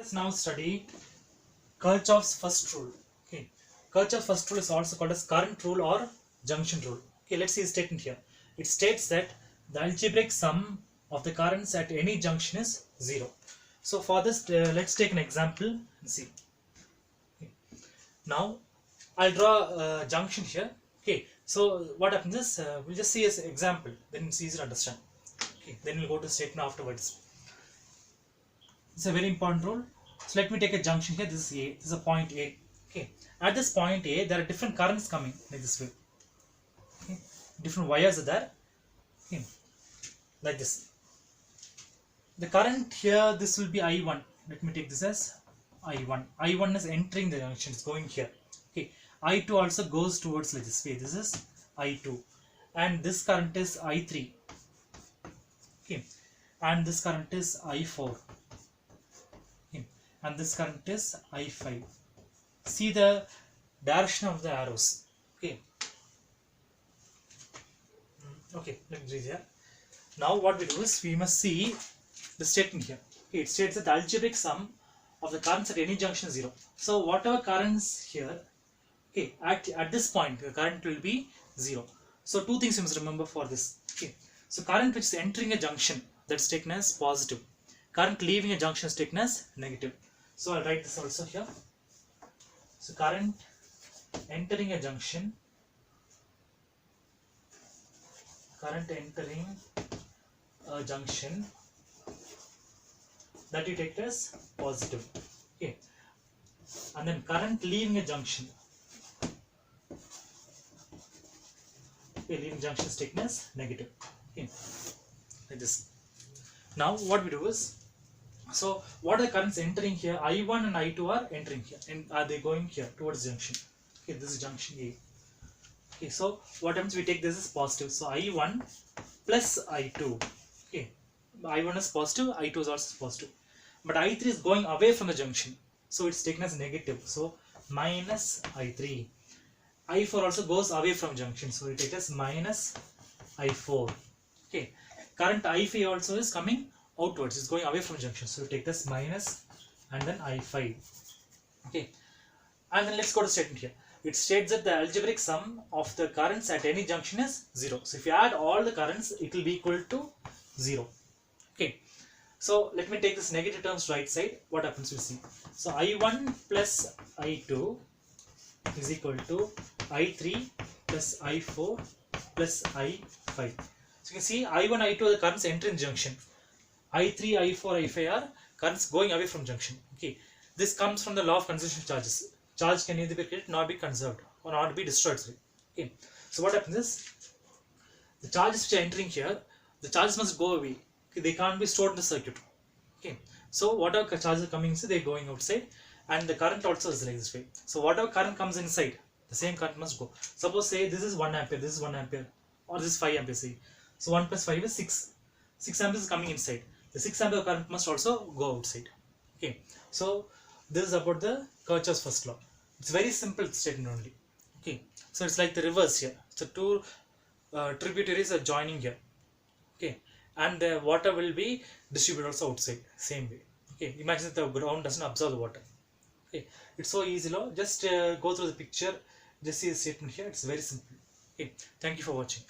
Let's now study Kirchhoff's first rule. Okay, Kirchhoff's first rule is also called as current rule or junction rule. Okay, let's see the statement here. It states that the algebraic sum of the currents at any junction is 0. So for this, let's take an example and see. Okay. Now I'll draw a junction here. Okay, so what happens is we'll just see as an example, then it's easy to understand. Okay, then we'll go to the statement afterwards. It's a very important rule. So let me take a junction here. This is A. This is a point A. Okay. At this point A, there are different currents coming like this way. Okay. Different wires are there. Okay. Like this. The current here, this will be I1. Let me take this as I1. I1 is entering the junction. It's going here. Okay. I2 also goes towards like this way. This is I2. And this current is I3. Okay. And this current is I4. And this current is I5. See the direction of the arrows. Okay. Okay, let me read here. Now what we do is we must see the statement here. Okay, it states that the algebraic sum of the currents at any junction is 0. So whatever currents here, okay, at this point the current will be 0. So two things you must remember for this. Okay. So current which is entering a junction, that's taken as positive. Current leaving a junction is taken as negative. So I'll write this also here. So current entering a junction, that you take as positive. Okay. And then current leaving a junction. Okay, leaving junction is taken as negative. Okay. Like this. Now what we do is, so what are the currents entering here? I1 and I2 are entering here, and are they going here towards junction? Okay, this is junction A. Okay, so what happens? We take this as positive. So I1 plus I2. Okay, I1 is positive, I2 is also positive, but I3 is going away from the junction, so it's taken as negative. So minus I3. I4 also goes away from junction, so we take as minus I4. Okay, current I5 also is coming outwards, is going away from junction, so we take this minus and then I5. Okay, and then let's go to statement here. It states that the algebraic sum of the currents at any junction is 0. So if you add all the currents, it will be equal to 0. Okay, so let me take this negative terms right side. What happens, we'll see. So I1 plus I2 is equal to I3 plus I4 plus I5. So you can see I1, I2 are the currents entering junction. I3, I4, I5 are currents going away from junction. Okay, this comes from the law of conservation of charges. Charge can either be created nor be conserved or not be destroyed. Okay, so what happens is, the charges which are entering here, the charges must go away. Okay, they can't be stored in the circuit. Okay, so whatever charges are coming inside, they're going outside, and the current also is like this way. So whatever current comes inside, the same current must go. Suppose say this is 1 ampere, this is 1 ampere, or this is 5 ampere. Say, so 1 plus 5 is 6. 6 amperes is coming inside. The 6 ampere current must also go outside. Okay, so this is about the Kirchhoff's first law. It's very simple statement only. Okay, so it's like the reverse here. So two tributaries are joining here. Okay, and the water will be distributed also outside, same way. Okay, imagine that the ground doesn't absorb the water. Okay, it's so easy law. Just go through the picture, just see the statement here. It's very simple. Okay, thank you for watching.